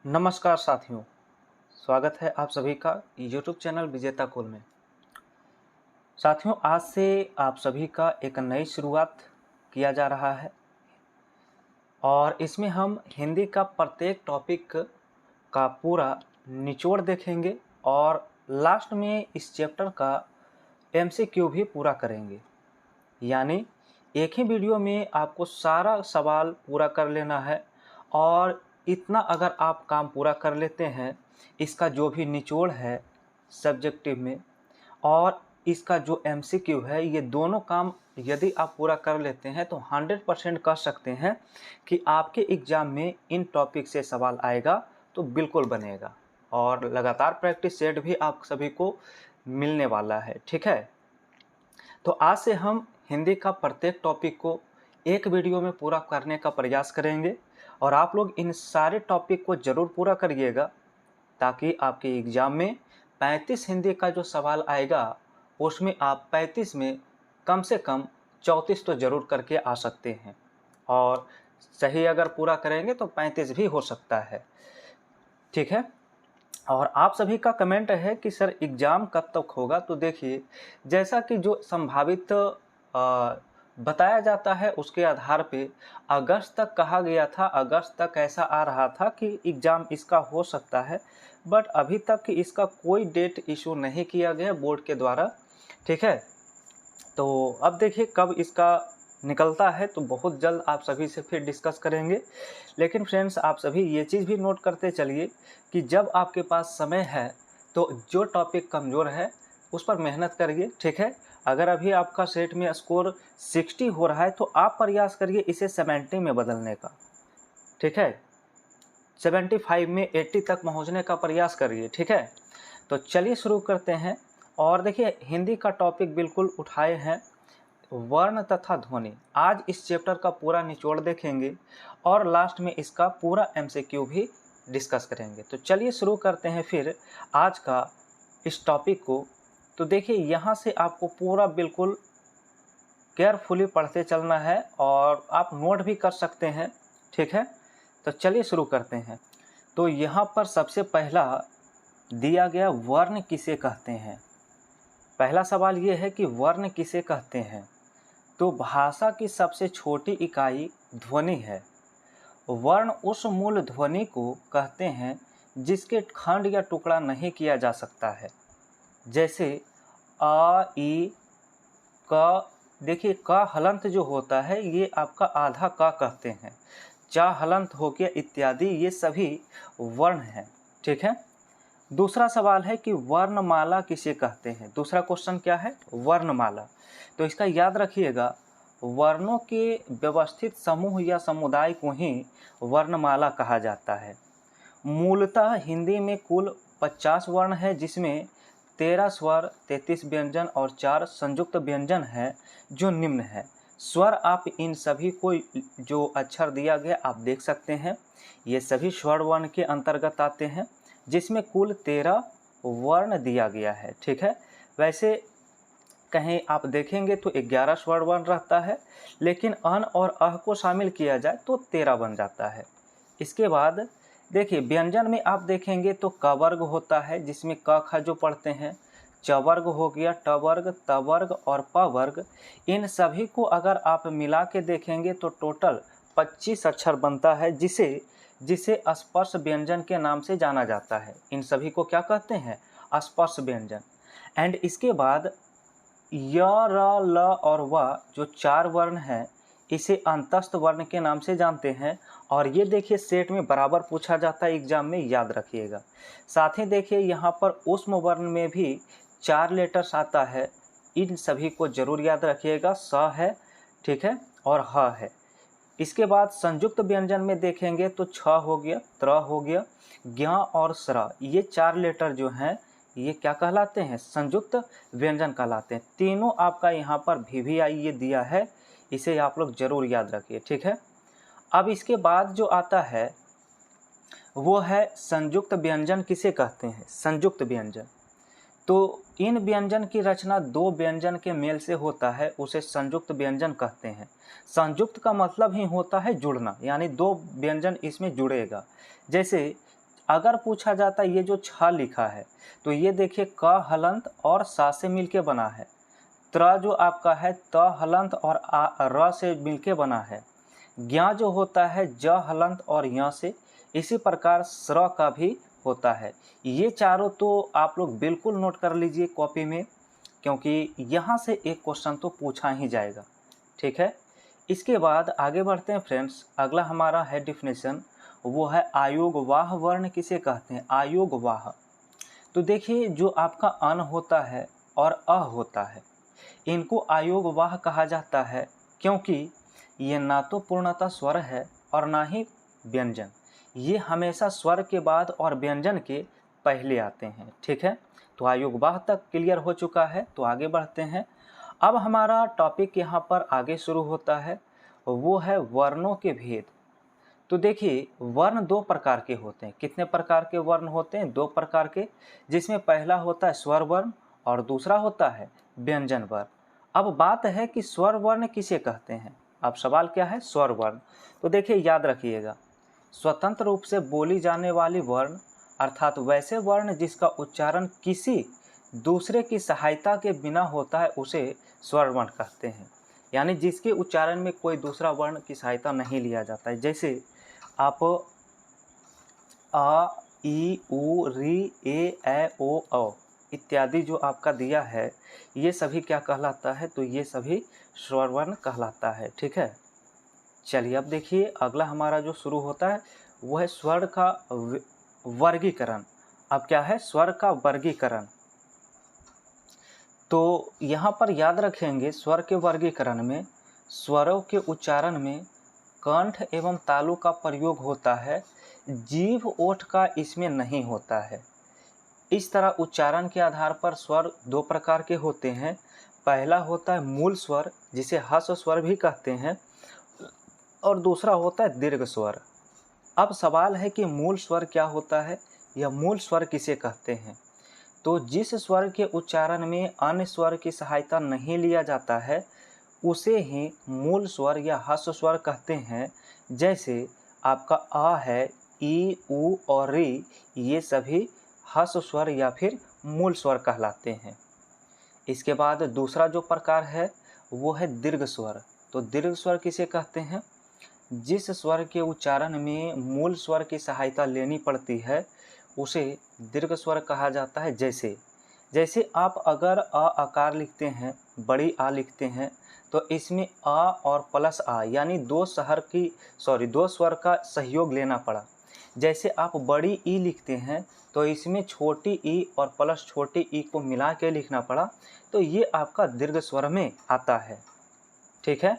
नमस्कार साथियों, स्वागत है आप सभी का यूट्यूब चैनल विजेता कुल में। साथियों, आज से आप सभी का एक नई शुरुआत किया जा रहा है और इसमें हम हिंदी का प्रत्येक टॉपिक का पूरा निचोड़ देखेंगे और लास्ट में इस चैप्टर का एमसीक्यू भी पूरा करेंगे। यानी एक ही वीडियो में आपको सारा सवाल पूरा कर लेना है और इतना अगर आप काम पूरा कर लेते हैं, इसका जो भी निचोड़ है सब्जेक्टिव में और इसका जो एमसीक्यू है, ये दोनों काम यदि आप पूरा कर लेते हैं तो 100% कह सकते हैं कि आपके एग्ज़ाम में इन टॉपिक से सवाल आएगा तो बिल्कुल बनेगा और लगातार प्रैक्टिस सेट भी आप सभी को मिलने वाला है। ठीक है, तो आज से हम हिंदी का प्रत्येक टॉपिक को एक वीडियो में पूरा करने का प्रयास करेंगे और आप लोग इन सारे टॉपिक को ज़रूर पूरा करिएगा ताकि आपके एग्ज़ाम में 35 हिंदी का जो सवाल आएगा उसमें आप 35 में कम से कम 34 तो ज़रूर करके आ सकते हैं और सही अगर पूरा करेंगे तो 35 भी हो सकता है। ठीक है, और आप सभी का कमेंट है कि सर एग्ज़ाम कब तक होगा। तो देखिए, जैसा कि जो संभावित बताया जाता है उसके आधार पे अगस्त तक कहा गया था, अगस्त तक ऐसा आ रहा था कि एग्ज़ाम इसका हो सकता है, बट अभी तक इसका कोई डेट इशू नहीं किया गया बोर्ड के द्वारा। ठीक है, तो अब देखिए कब इसका निकलता है तो बहुत जल्द आप सभी से फिर डिस्कस करेंगे। लेकिन फ्रेंड्स, आप सभी ये चीज़ भी नोट करते चलिए कि जब आपके पास समय है तो जो टॉपिक कमज़ोर है उस पर मेहनत करिए। ठीक है, अगर अभी आपका सेट में स्कोर 60 हो रहा है तो आप प्रयास करिए इसे 70 में बदलने का। ठीक है, 75 में 80 तक पहुंचने का प्रयास करिए। ठीक है, तो चलिए शुरू करते हैं। और देखिए, हिंदी का टॉपिक बिल्कुल उठाए हैं, वर्ण तथा ध्वनि। आज इस चैप्टर का पूरा निचोड़ देखेंगे और लास्ट में इसका पूरा एमसीक्यू भी डिस्कस करेंगे। तो चलिए शुरू करते हैं फिर आज का इस टॉपिक को। तो देखिए, यहाँ से आपको पूरा बिल्कुल केयरफुली पढ़ते चलना है और आप नोट भी कर सकते हैं। ठीक है, तो चलिए शुरू करते हैं। तो यहाँ पर सबसे पहला दिया गया वर्ण किसे कहते हैं। पहला सवाल ये है कि वर्ण किसे कहते हैं। तो भाषा की सबसे छोटी इकाई ध्वनि है। वर्ण उस मूल ध्वनि को कहते हैं जिसके खंड या टुकड़ा नहीं किया जा सकता है। जैसे अ, ई, क। देखिए, क हलंत जो होता है ये आपका आधा क कहते हैं। चा हलंत हो गया इत्यादि, ये सभी वर्ण हैं। ठीक है, दूसरा सवाल है कि वर्णमाला किसे कहते हैं। दूसरा क्वेश्चन क्या है, वर्णमाला। तो इसका याद रखिएगा, वर्णों के व्यवस्थित समूह या समुदाय को ही वर्णमाला कहा जाता है। मूलतः हिंदी में कुल 50 वर्ण है जिसमें 13 स्वर, 33 व्यंजन और 4 संयुक्त व्यंजन है जो निम्न है। स्वर, आप इन सभी को जो अक्षर दिया गया आप देख सकते हैं, ये सभी स्वर वर्ण के अंतर्गत आते हैं जिसमें कुल 13 वर्ण दिया गया है। ठीक है, वैसे कहीं आप देखेंगे तो 11 स्वर वर्ण रहता है, लेकिन अन और अह को शामिल किया जाए तो 13 बन जाता है। इसके बाद देखिए, व्यंजन में आप देखेंगे तो क वर्ग होता है जिसमें क ख जो पढ़ते हैं, च वर्ग हो गया, ट वर्ग, त वर्ग और प वर्ग। इन सभी को अगर आप मिला के देखेंगे तो टोटल 25 अक्षर बनता है जिसे स्पर्श व्यंजन के नाम से जाना जाता है। इन सभी को क्या कहते हैं, स्पर्श व्यंजन। एंड इसके बाद य, र, ल और व जो 4 वर्ण हैं इसे अंतस्थ वर्ण के नाम से जानते हैं। और ये देखिए, सेट में बराबर पूछा जाता है, एग्जाम में याद रखिएगा। साथ ही देखिए, यहाँ पर ऊष्म वर्ण में भी 4 लेटर्स आता है, इन सभी को जरूर याद रखिएगा। स है, ठीक है, और ह है। इसके बाद संयुक्त व्यंजन में देखेंगे तो छ हो गया, त्र हो गया, ज्ञ और स्र, ये 4 लेटर जो हैं ये क्या कहलाते हैं, संयुक्त व्यंजन कहलाते हैं। तीनों आपका यहाँ पर VVI ये दिया है, इसे आप लोग जरूर याद रखिए। ठीक है, अब इसके बाद जो आता है वो है संयुक्त व्यंजन किसे कहते हैं। संयुक्त व्यंजन, तो इन व्यंजन की रचना 2 व्यंजन के मेल से होता है, उसे संयुक्त व्यंजन कहते हैं। संयुक्त का मतलब ही होता है जुड़ना, यानी 2 व्यंजन इसमें जुड़ेगा। जैसे अगर पूछा जाता ये जो छ लिखा है तो ये देखिए क हलंत और सा से मिलके बना है। त्र जो आपका है त हलंत और र से मिलके बना है। ज्ञा जो होता है ज हलंत और य से। इसी प्रकार स्र का भी होता है। ये चारों तो आप लोग बिल्कुल नोट कर लीजिए कॉपी में, क्योंकि यहाँ से एक क्वेश्चन तो पूछा ही जाएगा। ठीक है, इसके बाद आगे बढ़ते हैं फ्रेंड्स। अगला हमारा है डिफिनेशन, वो है आयोगवाह वर्ण किसे कहते हैं। आयोगवाह, तो देखिए जो आपका अन होता है और अ होता है, इनको आयोगवाह कहा जाता है, क्योंकि ये ना तो पूर्णतः स्वर है और ना ही व्यंजन। ये हमेशा स्वर के बाद और व्यंजन के पहले आते हैं। ठीक है, तो आयोगवाह तक क्लियर हो चुका है। तो आगे बढ़ते हैं। अब हमारा टॉपिक यहाँ पर आगे शुरू होता है, वो है वर्णों के भेद। तो देखिए वर्ण दो प्रकार के होते हैं। कितने प्रकार के वर्ण होते हैं? दो प्रकार के, जिसमें पहला होता है स्वर वर्ण और दूसरा होता है व्यंजन वर्ण। अब बात है कि स्वर वर्ण किसे कहते हैं। अब सवाल क्या है? स्वर वर्ण। तो देखिए याद रखिएगा, स्वतंत्र रूप से बोली जाने वाली वर्ण अर्थात वैसे वर्ण जिसका उच्चारण किसी दूसरे की सहायता के बिना होता है उसे स्वर वर्ण कहते हैं। यानी जिसके उच्चारण में कोई दूसरा वर्ण की सहायता नहीं लिया जाता है। जैसे आप आ ई उ री ए ओ औ इत्यादि जो आपका दिया है, ये सभी क्या कहलाता है? तो ये सभी स्वर वर्ण कहलाता है। ठीक है, चलिए अब देखिए अगला हमारा जो शुरू होता है वो है स्वर का वर्गीकरण। अब क्या है? स्वर का वर्गीकरण। तो यहाँ पर याद रखेंगे स्वर के वर्गीकरण में स्वरों के उच्चारण में कंठ एवं तालु का प्रयोग होता है, जीभ ओठ का इसमें नहीं होता है। इस तरह उच्चारण के आधार पर स्वर दो प्रकार के होते हैं। पहला होता है मूल स्वर जिसे ह्रस्व स्वर भी कहते हैं, और दूसरा होता है दीर्घ स्वर। अब सवाल है कि मूल स्वर क्या होता है या मूल स्वर किसे कहते हैं। तो जिस स्वर के उच्चारण में अन्य स्वर की सहायता नहीं लिया जाता है उसे ही मूल स्वर या ह्रस्व स्वर कहते हैं। जैसे आपका आ है, ई उ और री, ये सभी ह्रस्व स्वर या फिर मूल स्वर कहलाते हैं। इसके बाद दूसरा जो प्रकार है वो है दीर्घ स्वर। तो दीर्घ स्वर किसे कहते हैं? जिस स्वर के उच्चारण में मूल स्वर की सहायता लेनी पड़ती है उसे दीर्घ स्वर कहा जाता है। जैसे आप अगर अ आकार लिखते हैं, बड़ी आ लिखते हैं, तो इसमें आ और प्लस आ यानी दो स्वर का सहयोग लेना पड़ा। जैसे आप बड़ी ई लिखते हैं तो इसमें छोटी ई और प्लस छोटी ई को मिला के लिखना पड़ा, तो ये आपका दीर्घ स्वर में आता है। ठीक है,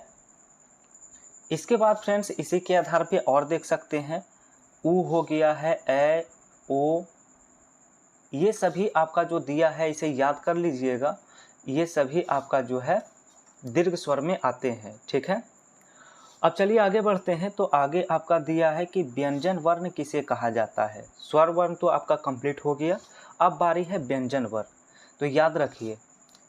इसके बाद फ्रेंड्स इसी के आधार पे और देख सकते हैं, ऊ हो गया है, ए ओ, ये सभी आपका जो दिया है इसे याद कर लीजिएगा। ये सभी आपका जो है दीर्घ स्वर में आते हैं। ठीक है, अब चलिए आगे बढ़ते हैं। तो आगे आपका दिया है कि व्यंजन वर्ण किसे कहा जाता है। स्वर वर्ण तो आपका कंप्लीट हो गया, अब बारी है व्यंजन वर्ण। तो याद रखिए,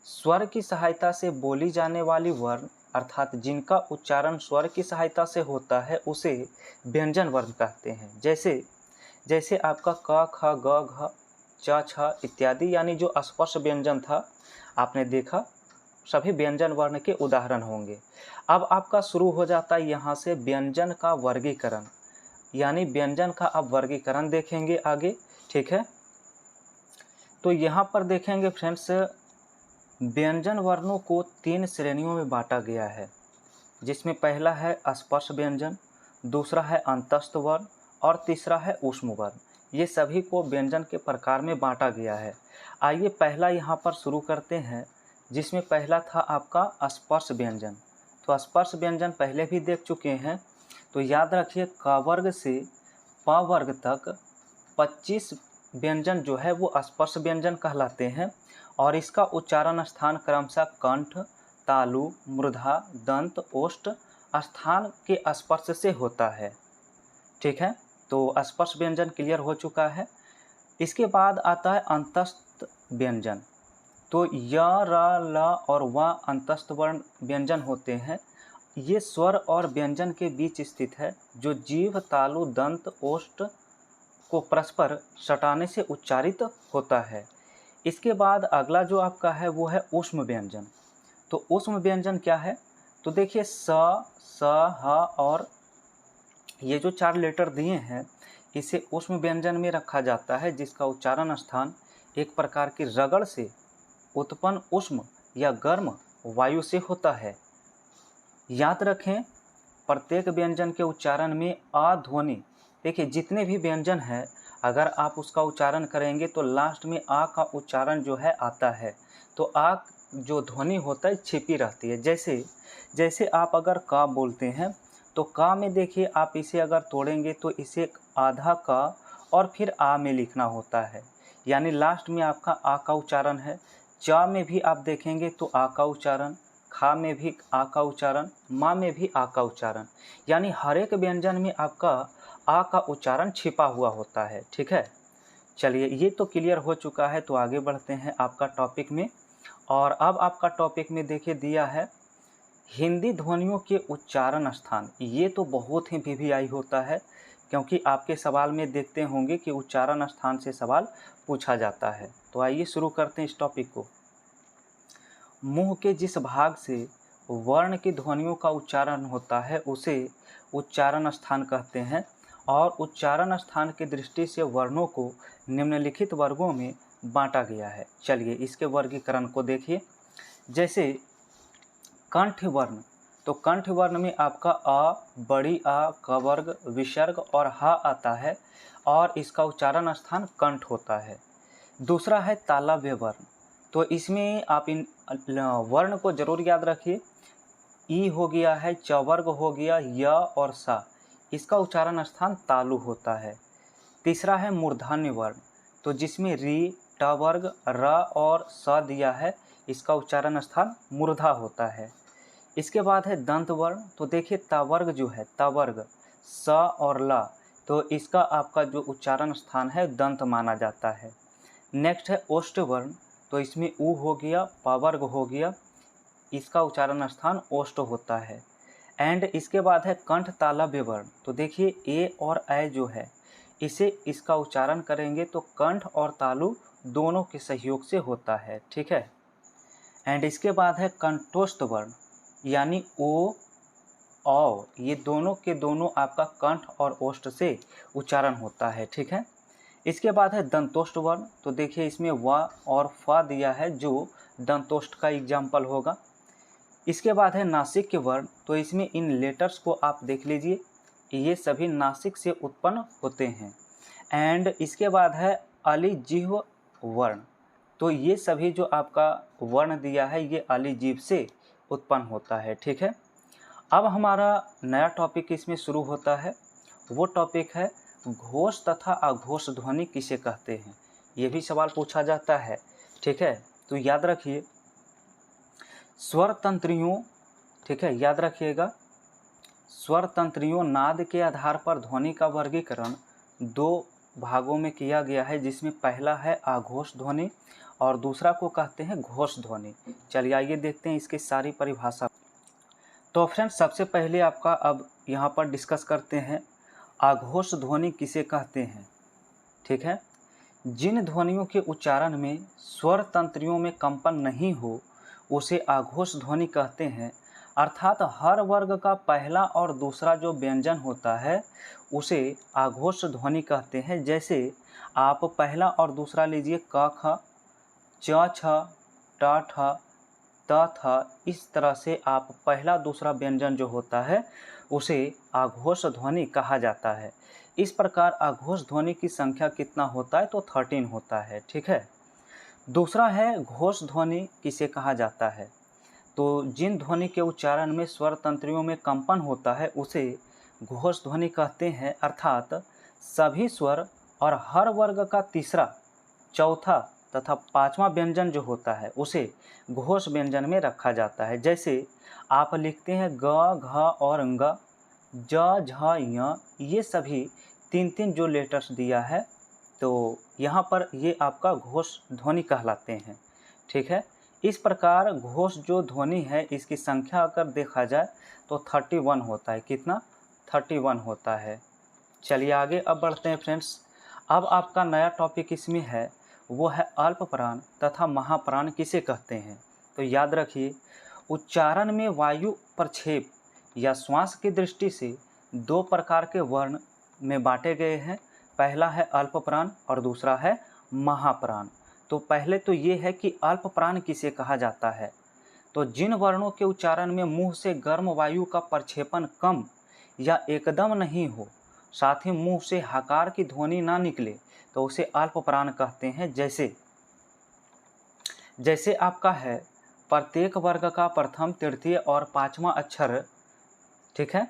स्वर की सहायता से बोली जाने वाली वर्ण अर्थात जिनका उच्चारण स्वर की सहायता से होता है उसे व्यंजन वर्ण कहते हैं। जैसे आपका क ख ग घ च छ इत्यादि, यानी जो स्पर्श व्यंजन था आपने देखा, सभी व्यंजन वर्ण के उदाहरण होंगे। अब आपका शुरू हो जाता है यहाँ से व्यंजन का वर्गीकरण, यानी व्यंजन का आप वर्गीकरण देखेंगे आगे। ठीक है, तो यहाँ पर देखेंगे फ्रेंड्स, व्यंजन वर्णों को 3 श्रेणियों में बांटा गया है, जिसमें पहला है स्पर्श व्यंजन, दूसरा है अंतस्थ वर्ण और तीसरा है ऊष्म वर्ण। ये सभी को व्यंजन के प्रकार में बांटा गया है। आइए पहला यहाँ पर शुरू करते हैं, जिसमें पहला था आपका स्पर्श व्यंजन। तो स्पर्श व्यंजन पहले भी देख चुके हैं। तो याद रखिए क वर्ग से प वर्ग तक 25 व्यंजन जो है वो स्पर्श व्यंजन कहलाते हैं, और इसका उच्चारण स्थान क्रमशः कंठ, तालु, मूर्धा, दंत, ओष्ठ स्थान के स्पर्श से होता है। ठीक है, तो स्पर्श व्यंजन क्लियर हो चुका है। इसके बाद आता है अंतस्थ व्यंजन। तो य, र, ल और व अंतस्थ वर्ण व्यंजन होते हैं। ये स्वर और व्यंजन के बीच स्थित है, जो जीभ, तालु, दंत, ओष्ठ को परस्पर सटाने से उच्चारित होता है। इसके बाद अगला जो आपका है वो है ऊष्म व्यंजन। तो ऊष्म व्यंजन क्या है? तो देखिए स, ह और ये जो 4 लेटर दिए हैं इसे ऊष्म व्यंजन में रखा जाता है, जिसका उच्चारण स्थान एक प्रकार की रगड़ से उत्पन्न ऊष्म या गर्म वायु से होता है। याद रखें, प्रत्येक व्यंजन के उच्चारण में आ ध्वनि, देखिए जितने भी व्यंजन हैं अगर आप उसका उच्चारण करेंगे तो लास्ट में आ का उच्चारण जो है आता है। तो आ जो ध्वनि होता है छिपी रहती है। जैसे जैसे आप अगर का बोलते हैं तो का में देखिए आप इसे अगर तोड़ेंगे तो इसे आधा का और फिर आ में लिखना होता है, यानी लास्ट में आपका आ का उच्चारण है। चा में भी आप देखेंगे तो आ का उच्चारण, खा में भी आ का उच्चारण, मा में भी आ का उच्चारण, यानी हर एक व्यंजन में आपका आ का उच्चारण छिपा हुआ होता है। ठीक है, चलिए ये तो क्लियर हो चुका है। तो आगे बढ़ते हैं आपका टॉपिक में। और अब आपका टॉपिक में देखिए दिया है हिंदी ध्वनियों के उच्चारण स्थान। ये तो बहुत ही वीवीआई होता है, क्योंकि आपके सवाल में देखते होंगे कि उच्चारण स्थान से सवाल पूछा जाता है। तो आइए शुरू करते हैं इस टॉपिक को। मुंह के जिस भाग से वर्ण की ध्वनियों का उच्चारण होता है उसे उच्चारण स्थान कहते हैं। और उच्चारण स्थान की दृष्टि से वर्णों को निम्नलिखित वर्गों में बांटा गया है। चलिए इसके वर्गीकरण को देखिए। जैसे कंठ वर्ण, तो कंठ वर्ण में आपका अ, बड़ी आ, क वर्ग, विसर्ग और ह आता है और इसका उच्चारण स्थान कंठ होता है। दूसरा है तालव्य वर्ण, तो इसमें आप इन वर्ण को जरूर याद रखिए। ई हो गया है, च वर्ग हो गया, य और सा, इसका उच्चारण स्थान तालु होता है। तीसरा है मूर्धन्य वर्ण, तो जिसमें री, ट वर्ग, र और स दिया है, इसका उच्चारण स्थान मूर्धा होता है। इसके बाद है दंत वर्ण, तो देखिए त वर्ग जो है, त वर्ग, स और ल, तो इसका आपका जो उच्चारण स्थान है दंत माना जाता है। नेक्स्ट है ओष्ठ वर्ण, तो इसमें उ हो गया, प वर्ग हो गया, इसका उच्चारण स्थान ओष्ठ होता है। एंड इसके बाद है कंठ तालव्य वर्ण, तो देखिए ए और ऐ जो है इसे इसका उच्चारण करेंगे तो कंठ और तालु दोनों के सहयोग से होता है। ठीक है। एंड इसके बाद है कंठोष्ठ वर्ण, यानी ओ, औ, ये दोनों के दोनों आपका कंठ और ओष्ठ से उच्चारण होता है। ठीक है। इसके बाद है दंतोष्ठ वर्ण, तो देखिए इसमें व और फ दिया है जो दंतोष्ठ का एग्जाम्पल होगा। इसके बाद है नासिक के वर्ण, तो इसमें इन लेटर्स को आप देख लीजिए, ये सभी नासिक से उत्पन्न होते हैं। एंड इसके बाद है अलिजीह्व वर्ण, तो ये सभी जो आपका वर्ण दिया है ये अलिजीव से उत्पन्न होता है। ठीक है। अब हमारा नया टॉपिक इसमें शुरू होता है, वो टॉपिक है घोष तथा अघोष ध्वनि किसे कहते हैं। ये भी सवाल पूछा जाता है। ठीक है, तो याद रखिए स्वर तंत्रियों, ठीक है, याद रखिएगा स्वर तंत्रियों नाद के आधार पर ध्वनि का वर्गीकरण दो भागों में किया गया है, जिसमें पहला है आघोष ध्वनि और दूसरा को कहते हैं घोष ध्वनि। चलिए आइए देखते हैं इसकी सारी परिभाषा। तो फ्रेंड्स सबसे पहले आपका अब यहाँ पर डिस्कस करते हैं आघोष ध्वनि किसे कहते हैं। ठीक है, जिन ध्वनियों के उच्चारण में स्वर तंत्रियों में कंपन नहीं हो उसे आघोष ध्वनि कहते हैं। अर्थात हर वर्ग का पहला और दूसरा जो व्यंजन होता है उसे आघोष ध्वनि कहते हैं। जैसे आप पहला और दूसरा लीजिए, क ख, च छ, ट ठ, त थ, इस तरह से आप पहला दूसरा व्यंजन जो होता है उसे आघोष ध्वनि कहा जाता है। इस प्रकार आघोष ध्वनि की संख्या कितना होता है, तो 13 होता है। ठीक है। दूसरा है घोष ध्वनि किसे कहा जाता है, तो जिन ध्वनि के उच्चारण में स्वर तंत्रियों में कंपन होता है उसे घोष ध्वनि कहते हैं। अर्थात सभी स्वर और हर वर्ग का तीसरा, चौथा तथा पांचवा व्यंजन जो होता है उसे घोष व्यंजन में रखा जाता है। जैसे आप लिखते हैं ग, घ और ङ, ज, झ, य, ये सभी तीन तीन जो लेटर्स दिया है तो यहाँ पर ये आपका घोष ध्वनि कहलाते हैं। ठीक है। इस प्रकार घोष जो ध्वनि है इसकी संख्या अगर देखा जाए तो 31 होता है। कितना? 31 होता है। चलिए आगे अब बढ़ते हैं फ्रेंड्स। अब आपका नया टॉपिक इसमें है, वो है अल्प प्राण तथा महाप्राण किसे कहते हैं। तो याद रखिए, उच्चारण में वायु प्रक्षेप या श्वास की दृष्टि से दो प्रकार के वर्ण में बांटे गए हैं। पहला है अल्प प्राण और दूसरा है महाप्राण। तो पहले तो ये है कि अल्प प्राण किसे कहा जाता है। तो जिन वर्णों के उच्चारण में मुंह से गर्म वायु का प्रक्षेपण कम या एकदम नहीं हो, साथ ही मुंह से हकार की ध्वनि ना निकले, तो उसे अल्प प्राण कहते हैं। जैसे आपका है प्रत्येक वर्ग का प्रथम, तृतीय और पांचवा अक्षर, ठीक है,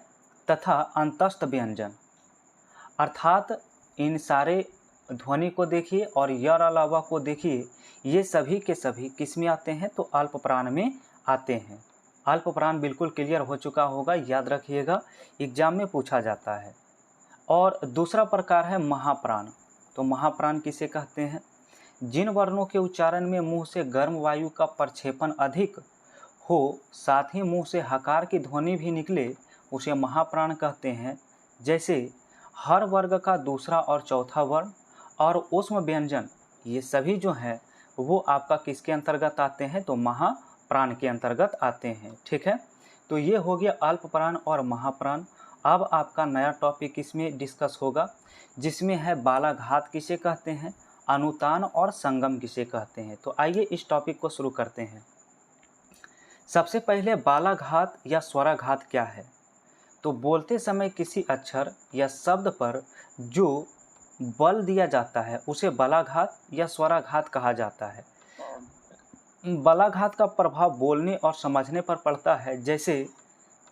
तथा अंतस्थ व्यंजन, अर्थात इन सारे ध्वनि को देखिए और यर अलावा को देखिए, ये सभी के सभी किस में आते हैं, तो अल्प प्राण में आते हैं। अल्प प्राण बिल्कुल क्लियर हो चुका होगा, याद रखिएगा, एग्जाम में पूछा जाता है। और दूसरा प्रकार है महाप्राण। तो महाप्राण किसे कहते हैं, जिन वर्णों के उच्चारण में मुंह से गर्म वायु का प्रक्षेपण अधिक हो, साथ ही मुंह से हकार की ध्वनि भी निकले, उसे महाप्राण कहते हैं। जैसे हर वर्ग का दूसरा और चौथा वर्ण और ऊष्म व्यंजन, ये सभी जो हैं वो आपका किसके अंतर्गत आते हैं, तो महाप्राण के अंतर्गत आते हैं। ठीक है, तो ये हो गया अल्प प्राण और महाप्राण। अब आपका नया टॉपिक इसमें डिस्कस होगा, जिसमें है बालाघात किसे कहते हैं, अनुतान और संगम किसे कहते हैं। तो आइए इस टॉपिक को शुरू करते हैं। सबसे पहले बालाघात या स्वराघात क्या है। तो बोलते समय किसी अक्षर या शब्द पर जो बल दिया जाता है उसे बलाघात या स्वराघात कहा जाता है। बलाघात का प्रभाव बोलने और समझने पर पड़ता है। जैसे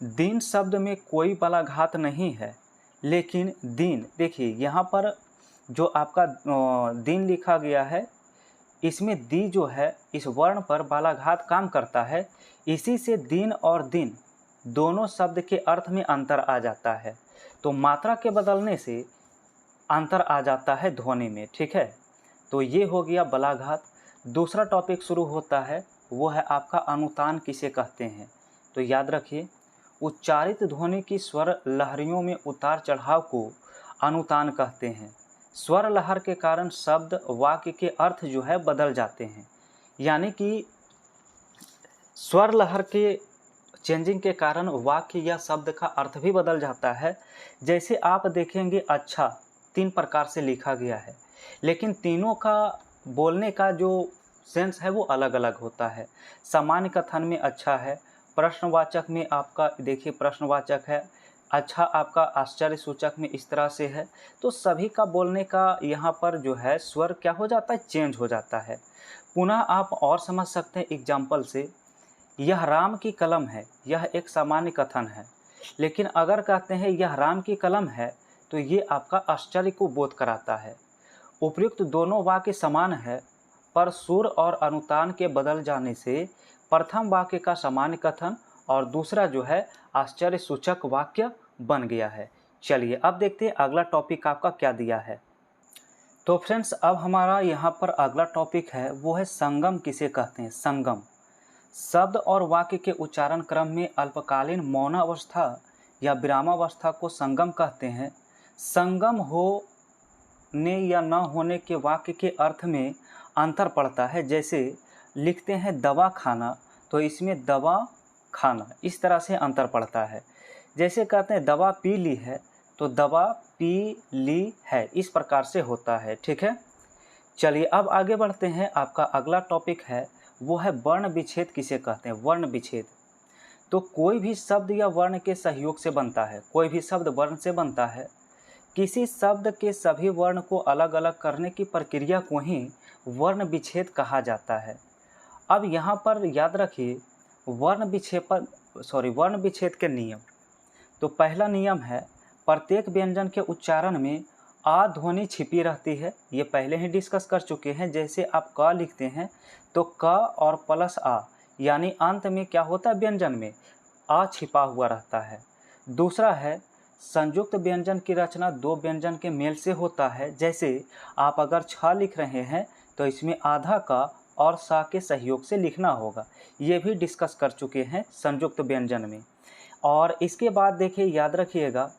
दिन शब्द में कोई बलाघात नहीं है, लेकिन दिन, देखिए यहाँ पर जो आपका दिन लिखा गया है, इसमें दी जो है इस वर्ण पर बालाघात काम करता है। इसी से दिन और दिन दोनों शब्द के अर्थ में अंतर आ जाता है। तो मात्रा के बदलने से अंतर आ जाता है ध्वनि में। ठीक है, तो ये हो गया बलाघात। दूसरा टॉपिक शुरू होता है, वो है आपका अनुतान किसे कहते हैं। तो याद रखिए, उच्चारित ध्वनि की स्वर लहरियों में उतार चढ़ाव को अनुतान कहते हैं। स्वर लहर के कारण शब्द वाक्य के अर्थ जो है बदल जाते हैं, यानी कि स्वर लहर के चेंजिंग के कारण वाक्य या शब्द का अर्थ भी बदल जाता है। जैसे आप देखेंगे, अच्छा 3 प्रकार से लिखा गया है, लेकिन तीनों का बोलने का जो सेंस है वो अलग अलग होता है। सामान्य कथन में अच्छा है, प्रश्नवाचक में आपका देखिए प्रश्नवाचक है, अच्छा आपका आश्चर्य सूचक में इस तरह से है। तो सभी का बोलने का यहाँ पर जो है स्वर क्या हो जाता है, चेंज हो जाता है। पुनः आप और समझ सकते हैं एग्जाम्पल से, यह राम की कलम है, यह एक सामान्य कथन है, लेकिन अगर कहते हैं यह राम की कलम है, तो ये आपका आश्चर्य को बोध कराता है। उपयुक्त दोनों वाक्य समान है, पर सुर और अनुतान के बदल जाने से प्रथम वाक्य का सामान्य कथन और दूसरा जो है आश्चर्य सूचक वाक्य बन गया है। चलिए अब देखते हैं अगला टॉपिक आपका क्या दिया है। तो फ्रेंड्स, अब हमारा यहाँ पर अगला टॉपिक है, वो है संगम किसे कहते हैं। संगम शब्द और वाक्य के उच्चारण क्रम में अल्पकालीन मौन अवस्था या विरामावस्था को संगम कहते हैं। संगम होने या न होने के वाक्य के अर्थ में अंतर पड़ता है। जैसे लिखते हैं दवा खाना, तो इसमें दवा खाना इस तरह से अंतर पड़ता है। जैसे कहते हैं दवा पी ली है, तो दवा पी ली है, इस प्रकार से होता है। ठीक है, चलिए अब आगे बढ़ते हैं। आपका अगला टॉपिक है, वो है वर्ण विच्छेद किसे कहते हैं। वर्ण विच्छेद तो कोई भी शब्द या वर्ण के सहयोग से बनता है। कोई भी शब्द वर्ण से बनता है। किसी शब्द के सभी वर्ण को अलग अलग करने की प्रक्रिया को ही वर्ण विच्छेद कहा जाता है। अब यहाँ पर याद रखिए वर्ण विच्छेद के नियम। तो पहला नियम है, प्रत्येक व्यंजन के उच्चारण में आ ध्वनि छिपी रहती है। ये पहले ही डिस्कस कर चुके हैं। जैसे आप क लिखते हैं तो क और प्लस आ, यानी अंत में क्या होता है, व्यंजन में आ छिपा हुआ रहता है। दूसरा है, संयुक्त व्यंजन की रचना दो व्यंजन के मेल से होता है। जैसे आप अगर छ लिख रहे हैं तो इसमें आधा का और सा के सहयोग से लिखना होगा। ये भी डिस्कस कर चुके हैं संयुक्त व्यंजन में। और इसके बाद देखिए, याद रखिएगा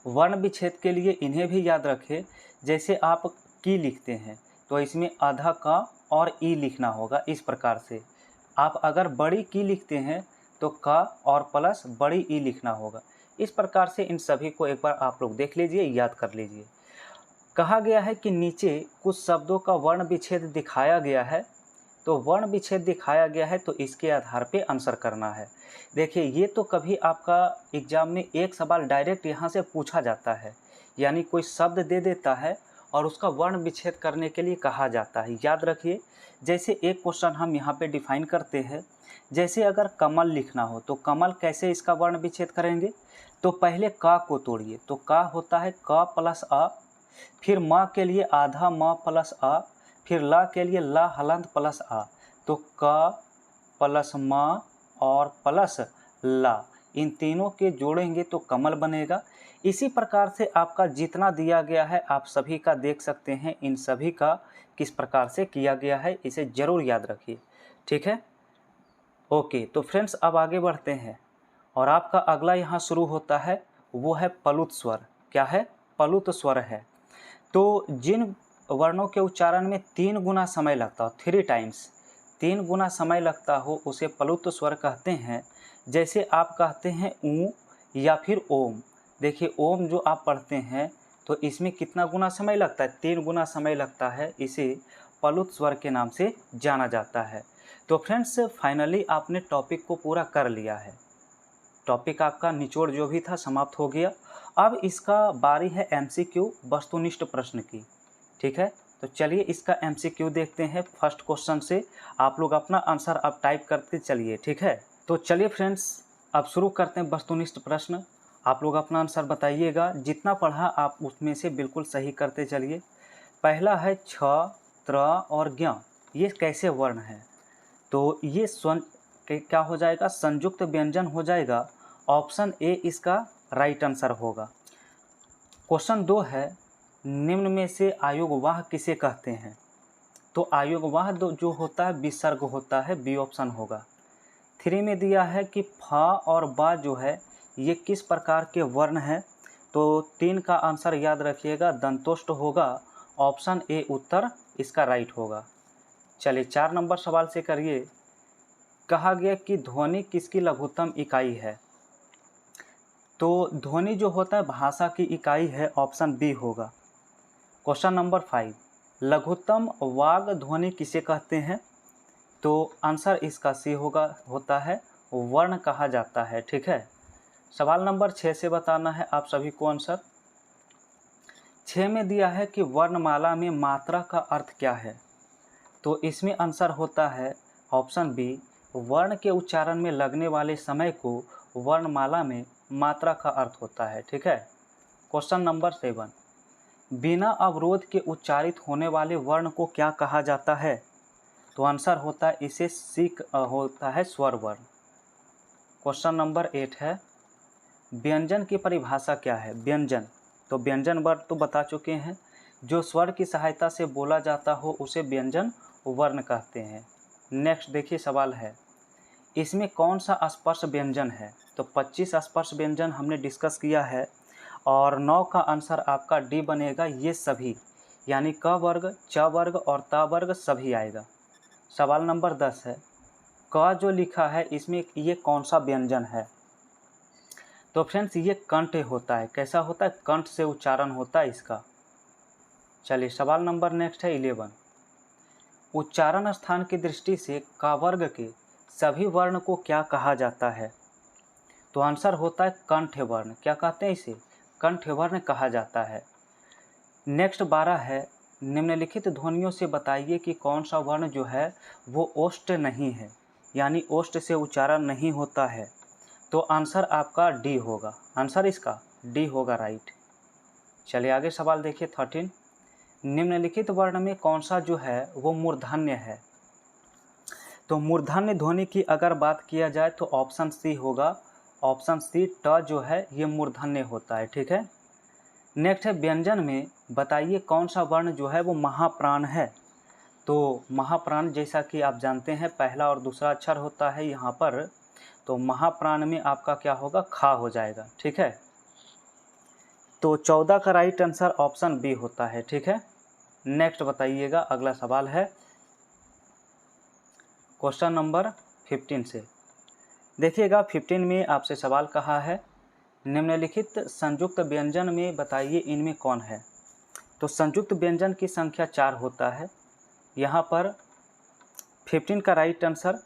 वर्ण विच्छेद के लिए इन्हें भी याद रखें। जैसे आप की लिखते हैं तो इसमें आधा का और ई लिखना होगा। इस प्रकार से आप अगर बड़ी की लिखते हैं तो का और प्लस बड़ी ई लिखना होगा। इस प्रकार से इन सभी को एक बार आप लोग देख लीजिए, याद कर लीजिए। कहा गया है कि नीचे कुछ शब्दों का वर्ण विच्छेद दिखाया गया है, तो वर्ण विच्छेद दिखाया गया है तो इसके आधार पे आंसर करना है। देखिए, ये तो कभी आपका एग्जाम में एक सवाल डायरेक्ट यहाँ से पूछा जाता है, यानी कोई शब्द दे देता है और उसका वर्ण विच्छेद करने के लिए कहा जाता है। याद रखिए, जैसे एक क्वेश्चन हम यहाँ पे डिफाइन करते हैं, जैसे अगर कमल लिखना हो तो कमल कैसे इसका वर्ण विच्छेद करेंगे, तो पहले का को तोड़िए, तो का होता है क प्लस अ, फिर म के लिए आधा म प्लस अ, फिर ला के लिए ला हलंत प्लस आ, तो क प्लस म और प्लस ला, इन तीनों के जोड़ेंगे तो कमल बनेगा। इसी प्रकार से आपका जितना दिया गया है आप सभी का देख सकते हैं, इन सभी का किस प्रकार से किया गया है, इसे ज़रूर याद रखिए। ठीक है, ओके। तो फ्रेंड्स, अब आगे बढ़ते हैं और आपका अगला यहाँ शुरू होता है, वो है प्लुत स्वर। क्या है? प्लुत स्वर है। तो जिन वर्णों के उच्चारण में 3 गुना समय लगता हो, 3 टाइम्स 3 गुना समय लगता हो, उसे प्लुत स्वर कहते हैं। जैसे आप कहते हैं ऊ या फिर ओम। देखिए, ओम जो आप पढ़ते हैं तो इसमें कितना गुना समय लगता है? 3 गुना समय लगता है। इसे प्लुत स्वर के नाम से जाना जाता है। तो फ्रेंड्स, फाइनली आपने टॉपिक को पूरा कर लिया है। टॉपिक आपका निचोड़ जो भी था समाप्त हो गया। अब इसका बारी है एमसीक्यू, वस्तुनिष्ठ प्रश्न की। ठीक है, तो चलिए इसका एमसीक्यू देखते हैं। फर्स्ट क्वेश्चन से आप लोग अपना आंसर अब टाइप करते चलिए। ठीक है, तो चलिए फ्रेंड्स, अब शुरू करते हैं वस्तुनिष्ठ प्रश्न। आप लोग अपना आंसर बताइएगा, जितना पढ़ा आप उसमें से बिल्कुल सही करते चलिए। पहला है छ, त्र और ज्ञ, ये कैसे वर्ण है? तो ये स्वन क्या हो जाएगा? संयुक्त व्यंजन हो जाएगा। ऑप्शन ए इसका राइट आंसर होगा। क्वेश्चन 2 है, निम्न में से आयोगवाह किसे कहते हैं? तो आयोगवाह जो होता है विसर्ग होता है, बी ऑप्शन होगा। 3 में दिया है कि फ और बा जो है ये किस प्रकार के वर्ण हैं? तो 3 का आंसर याद रखिएगा, दंतोष्ट होगा। ऑप्शन ए उत्तर इसका राइट होगा। चलिए 4 नंबर सवाल से करिए। कहा गया कि ध्वनि किसकी लघुत्तम इकाई है? तो ध्वनि जो होता है भाषा की इकाई है। ऑप्शन बी होगा। क्वेश्चन नंबर 5, लघुत्तम वाग ध्वनि किसे कहते हैं? तो आंसर इसका सी होता है, वर्ण कहा जाता है। ठीक है, सवाल नंबर 6 से बताना है आप सभी को आंसर। 6 में दिया है कि वर्णमाला में मात्रा का अर्थ क्या है? तो इसमें आंसर होता है ऑप्शन बी, वर्ण के उच्चारण में लगने वाले समय को वर्णमाला में मात्रा का अर्थ होता है। ठीक है, क्वेश्चन नंबर 7, बिना अवरोध के उच्चारित होने वाले वर्ण को क्या कहा जाता है? तो आंसर होता है इसे सी होता है स्वर वर्ण। क्वेश्चन नंबर 8 है, व्यंजन की परिभाषा क्या है? व्यंजन, तो व्यंजन वर्ण तो बता चुके हैं, जो स्वर की सहायता से बोला जाता हो उसे व्यंजन वर्ण कहते हैं। नेक्स्ट देखिए सवाल है, इसमें कौन सा स्पर्श व्यंजन है? तो 25 स्पर्श व्यंजन हमने डिस्कस किया है और 9 का आंसर आपका डी बनेगा। ये सभी यानी क वर्ग, च वर्ग और त वर्ग सभी आएगा। सवाल नंबर 10 है, क जो लिखा है इसमें ये कौन सा व्यंजन है? तो फ्रेंड्स, ये कंठ होता है। कैसा होता है? कंठ से उच्चारण होता है इसका। चलिए सवाल नंबर नेक्स्ट है 11, उच्चारण स्थान की दृष्टि से क वर्ग के सभी वर्ण को क्या कहा जाता है? तो आंसर होता है कंठ वर्ण। क्या कहते हैं इसे? कंठ वर्ण कहा जाता है। नेक्स्ट 12 है, निम्नलिखित ध्वनियों से बताइए कि कौन सा वर्ण जो है वो ओष्ठ नहीं है, यानी ओष्ठ से उच्चारण नहीं होता है। तो आंसर आपका डी होगा। आंसर इसका डी होगा, राइट। चलिए आगे सवाल देखिए 13, निम्नलिखित वर्ण में कौन सा जो है वो मूर्धन्य है? तो मूर्धन्य ध्वनि की अगर बात किया जाए तो ऑप्शन सी होगा। ऑप्शन सी ट जो है ये मूर्धन्य होता है। ठीक है, नेक्स्ट है, व्यंजन में बताइए कौन सा वर्ण जो है वो महाप्राण है? तो महाप्राण जैसा कि आप जानते हैं पहला और दूसरा अक्षर होता है यहाँ पर, तो महाप्राण में आपका क्या होगा? खा हो जाएगा। ठीक है, तो 14 का राइट आंसर ऑप्शन बी होता है। ठीक है, नेक्स्ट बताइएगा। अगला सवाल है क्वेश्चन नंबर 15 से। देखिएगा 15 में आपसे सवाल कहा है, निम्नलिखित संयुक्त व्यंजन में बताइए इनमें कौन है। तो संयुक्त व्यंजन की संख्या 4 होता है। यहाँ पर 15 का राइट आंसर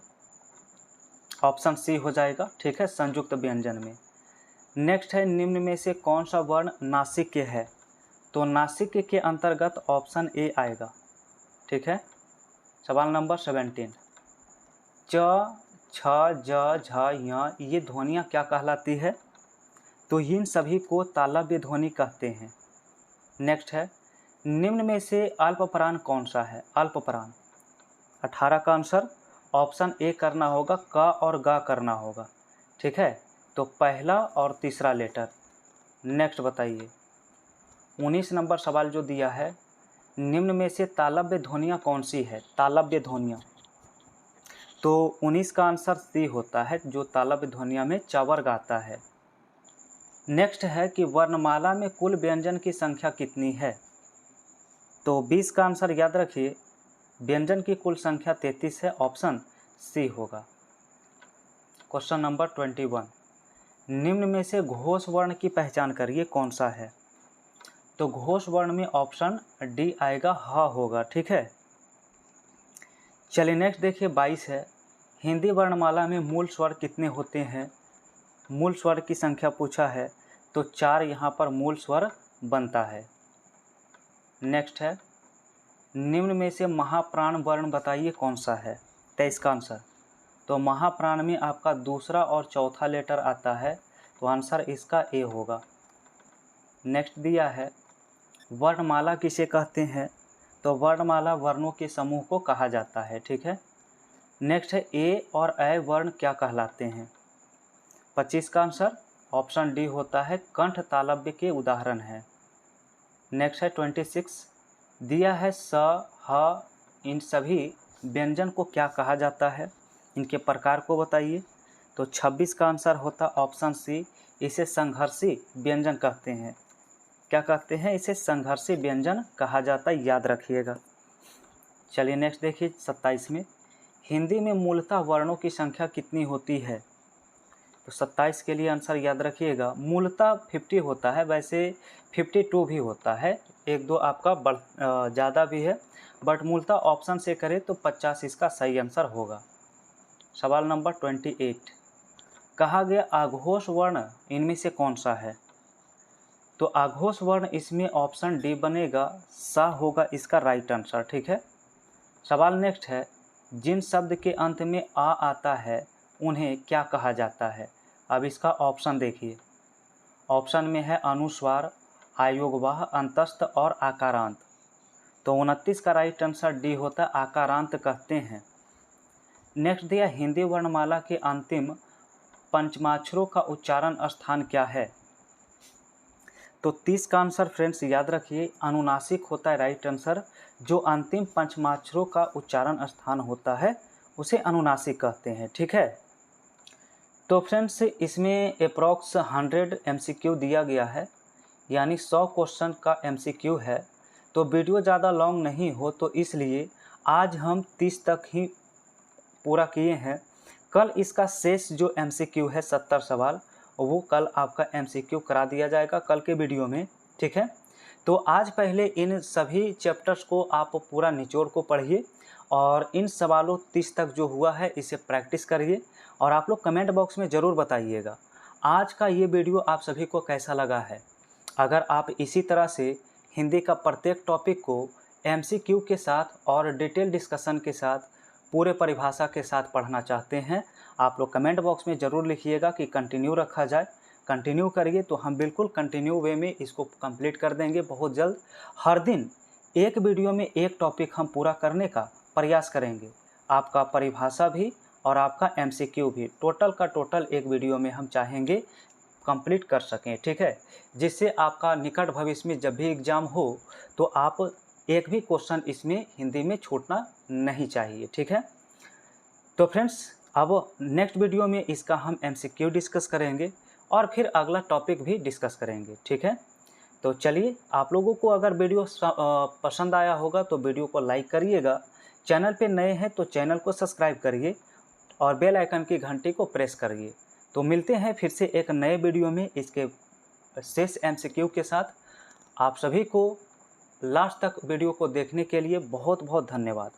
ऑप्शन सी हो जाएगा। ठीक है, संयुक्त व्यंजन में। नेक्स्ट है, निम्न में से कौन सा वर्ण नासिक है। तो नासिक के अंतर्गत ऑप्शन ए आएगा। ठीक है, सवाल नंबर 17, च, छ, ज, झ, य ये ध्वनियाँ क्या कहलाती है। तो इन सभी को तालव्य ध्वनि कहते हैं। नेक्स्ट है, निम्न में से अल्पप्राण कौन सा है। अल्पप्राण 18 का आंसर ऑप्शन ए करना होगा, क और ग करना होगा। ठीक है, तो पहला और तीसरा लेटर। नेक्स्ट बताइए 19 नंबर सवाल जो दिया है, निम्न में से तालव्य ध्वनियाँ कौन सी है। तालव्य ध्वनियाँ, तो 19 का आंसर सी होता है, जो तालव्य ध्वनियाँ में चवर गाता है। नेक्स्ट है कि वर्णमाला में कुल व्यंजन की संख्या कितनी है। तो 20 का आंसर याद रखिए, व्यंजन की कुल संख्या 33 है, ऑप्शन सी होगा। क्वेश्चन नंबर 21, निम्न में से घोष वर्ण की पहचान करिए कौन सा है। तो घोष वर्ण में ऑप्शन डी आएगा, ह होगा। ठीक है, चलिए नेक्स्ट देखिए 22 है, हिंदी वर्णमाला में मूल स्वर कितने होते हैं। मूल स्वर की संख्या पूछा है, तो 4 यहाँ पर मूल स्वर बनता है। नेक्स्ट है, निम्न में से महाप्राण वर्ण बताइए कौन सा है। 23 का आंसर, तो महाप्राण में आपका दूसरा और चौथा लेटर आता है, तो आंसर इसका ए होगा। नेक्स्ट दिया है, वर्णमाला किसे कहते हैं। तो वर्णमाला वर्णों के समूह को कहा जाता है। ठीक है, नेक्स्ट है, ए और ऐ वर्ण क्या कहलाते हैं। 25 का आंसर ऑप्शन डी होता है, कंठ तालव्य के उदाहरण है। नेक्स्ट है 26, दिया है स, ह, इन सभी व्यंजन को क्या कहा जाता है, इनके प्रकार को बताइए। तो 26 का आंसर होता ऑप्शन सी, इसे संघर्षी व्यंजन कहते हैं। क्या कहते हैं, इसे संघर्षी व्यंजन कहा जाता है, याद रखिएगा। चलिए नेक्स्ट देखिए 27 में, हिंदी में मूलतः वर्णों की संख्या कितनी होती है। तो 27 के लिए आंसर याद रखिएगा, मूलतः 50 होता है, वैसे 52 भी होता है, एक दो आपका ज़्यादा भी है, बट मूलतः ऑप्शन से करें तो 50 इसका सही आंसर होगा। सवाल नंबर 28, कहा गया आघोष वर्ण इनमें से कौन सा है। तो आघोष वर्ण इसमें ऑप्शन डी बनेगा, सा होगा इसका राइट आंसर। ठीक है, सवाल नेक्स्ट है, जिन शब्द के अंत में आ आता है उन्हें क्या कहा जाता है। अब इसका ऑप्शन देखिए, ऑप्शन में है अनुस्वार, आयोगवाह, अंतस्थ और आकारांत। तो 29 का राइट आंसर डी होता है, आकारांत कहते हैं। नेक्स्ट दिया, हिंदी वर्णमाला के अंतिम पंचमाक्षरों का उच्चारण स्थान क्या है। तो 30 का आंसर फ्रेंड्स याद रखिए, अनुनासिक होता है राइट आंसर, जो अंतिम पंचमाक्षरों का उच्चारण स्थान होता है उसे अनुनासिक कहते हैं। ठीक है, तो फ्रेंड्स इसमें अप्रॉक्स 100 MCQ दिया गया है, यानी 100 क्वेश्चन का MCQ है। तो वीडियो ज़्यादा लॉन्ग नहीं हो, तो इसलिए आज हम 30 तक ही पूरा किए हैं। कल इसका शेष जो MCQ है 70 सवाल, वो कल आपका MCQ करा दिया जाएगा कल के वीडियो में। ठीक है, तो आज पहले इन सभी चैप्टर्स को आप पूरा निचोड़ को पढ़िए और इन सवालों 30 तक जो हुआ है इसे प्रैक्टिस करिए, और आप लोग कमेंट बॉक्स में ज़रूर बताइएगा आज का ये वीडियो आप सभी को कैसा लगा है। अगर आप इसी तरह से हिंदी का प्रत्येक टॉपिक को MCQ के साथ और डिटेल डिस्कशन के साथ पूरे परिभाषा के साथ पढ़ना चाहते हैं, आप लोग कमेंट बॉक्स में ज़रूर लिखिएगा कि कंटिन्यू रखा जाए। कंटिन्यू करिए तो हम बिल्कुल कंटिन्यू वे में इसको कंप्लीट कर देंगे बहुत जल्द। हर दिन एक वीडियो में एक टॉपिक हम पूरा करने का प्रयास करेंगे, आपका परिभाषा भी और आपका MCQ भी टोटल का टोटल एक वीडियो में हम चाहेंगे कंप्लीट कर सकें। ठीक है, जिससे आपका निकट भविष्य में जब भी एग्ज़ाम हो तो आप एक भी क्वेश्चन इसमें हिंदी में छूटना नहीं चाहिए। ठीक है, तो फ्रेंड्स अब नेक्स्ट वीडियो में इसका हम MCQ डिस्कस करेंगे और फिर अगला टॉपिक भी डिस्कस करेंगे। ठीक है, तो चलिए, आप लोगों को अगर वीडियो पसंद आया होगा तो वीडियो को लाइक करिएगा, चैनल पे नए हैं तो चैनल को सब्सक्राइब करिए और बेल आइकन की घंटी को प्रेस करिए। तो मिलते हैं फिर से एक नए वीडियो में इसके शेष MCQ के साथ। आप सभी को लास्ट तक वीडियो को देखने के लिए बहुत बहुत धन्यवाद।